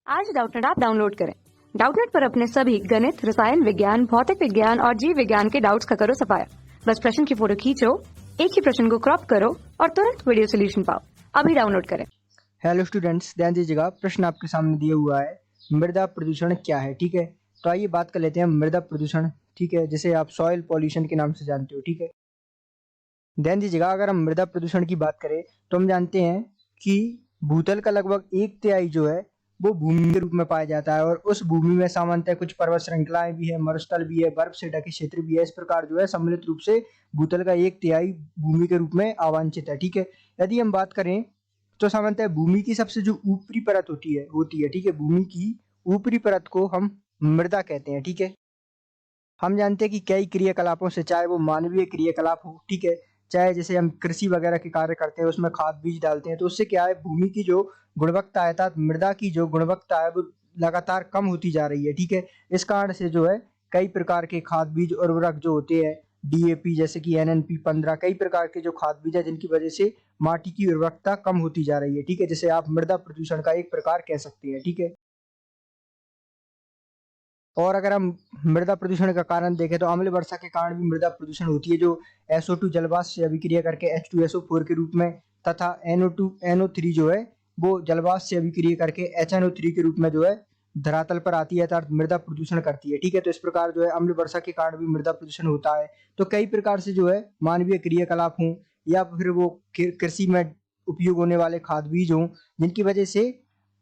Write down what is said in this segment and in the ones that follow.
आज Doubtnut app download करें। Doubtnut पर अपने सभी गणित, रसायन विज्ञान, भौतिक विज्ञान और जीव विज्ञान के डाउट्स का करो सफाया। बस प्रश्न की फोटो खींचो, एक ही प्रश्न को क्रॉप करो और तुरंत वीडियो सोल्यूशन पाओ। अभी डाउनलोड करें। हेलो स्टूडेंट्स, ध्यान दीजिएगा। प्रश्न आपके सामने दिया हुआ है, मृदा प्रदूषण क्या है। ठीक है, तो आइए बात कर लेते हैं मृदा प्रदूषण। ठीक है, जिसे आप सॉइल पॉल्यूशन के नाम से जानते हो। ठीक है, ध्यान दीजिएगा। अगर हम मृदा प्रदूषण की बात करें तो हम जानते हैं कि भूतल का लगभग 1/3 जो है वो भूमि के रूप में पाया जाता है, और उस भूमि में सामान्यतः कुछ पर्वत श्रृंखलाएं भी है, मरुस्थल भी है, बर्फ से ढके क्षेत्र भी है। इस प्रकार जो है सम्मिलित रूप से भूतल का 1/3 भूमि के रूप में आवांछित है। ठीक है, यदि हम बात करें तो सामान्यतः भूमि की सबसे जो ऊपरी परत होती है। ठीक है, भूमि की ऊपरी परत को हम मृदा कहते हैं। ठीक है, हम जानते हैं कि कई क्रियाकलापों से, चाहे वो मानवीय क्रियाकलाप हो, ठीक है, चाहे जैसे हम कृषि वगैरह के कार्य करते हैं, उसमें खाद बीज डालते हैं, तो उससे क्या है, भूमि की जो गुणवत्ता है, अर्थात मृदा की जो गुणवत्ता है, वो लगातार कम होती जा रही है। ठीक है, इस कारण से जो है कई प्रकार के खाद बीज उर्वरक जो होते हैं, डीएपी जैसे कि एनएनपी 15, कई प्रकार के जो खाद बीज है, जिनकी वजह से माटी की उर्वरकता कम होती जा रही है। ठीक है, जिसे आप मृदा प्रदूषण का एक प्रकार कह सकते हैं। ठीक है, और अगर हम मृदा प्रदूषण का कारण देखें तो अम्ल वर्षा के कारण भी मृदा प्रदूषण होती है, जो SO2 जलवाष्प से अभिक्रिया करके H2SO4 के रूप में, तथा NO3 जो है वो जलवाष्प से अभिक्रिया करके HNO3 के रूप में जो है धरातल पर आती है, अर्थात मृदा प्रदूषण करती है। ठीक है, तो इस प्रकार जो है अम्ल वर्षा के कारण भी मृदा प्रदूषण होता है। तो कई प्रकार से जो है मानवीय क्रियाकलाप हों, या फिर वो कृषि में उपयोग होने वाले खाद बीज हों, जिनकी वजह से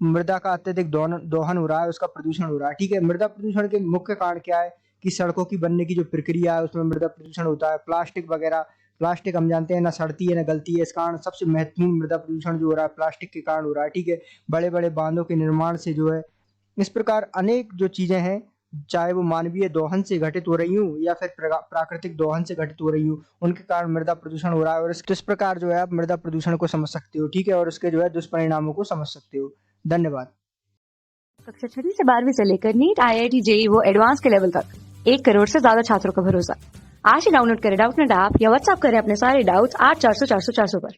मृदा का अत्यधिक दोहन हो रहा है, उसका प्रदूषण हो रहा है। ठीक है, मृदा प्रदूषण के मुख्य कारण क्या है कि सड़कों की बनने की जो प्रक्रिया है, उसमें मृदा प्रदूषण होता है। प्लास्टिक वगैरह, प्लास्टिक हम जानते हैं ना सड़ती है ना गलती है, इस कारण सबसे महत्वपूर्ण मृदा प्रदूषण जो हो रहा है प्लास्टिक के कारण हो रहा है। ठीक है, बड़े बड़े बांधों के निर्माण से जो है, इस प्रकार अनेक जो चीजें हैं, चाहे वो मानवीय दोहन से घटित हो रही हूँ या फिर प्राकृतिक दोहन से घटित हो रही हूँ, उनके कारण मृदा प्रदूषण हो रहा है। और इस प्रकार जो है आप मृदा प्रदूषण को समझ सकते हो। ठीक है, और उसके जो है दुष्परिणामों को समझ सकते हो। धन्यवाद। कक्षा 6 से 12वीं से लेकर नीट, IIT, JEE वो एडवांस के लेवल तक 1 करोड़ से ज्यादा छात्रों का भरोसा। आज ही डाउनलोड करें डाउटनेट ऐप या व्हाट्सएप करें अपने सारे डाउट्स 8400 400 400 पर।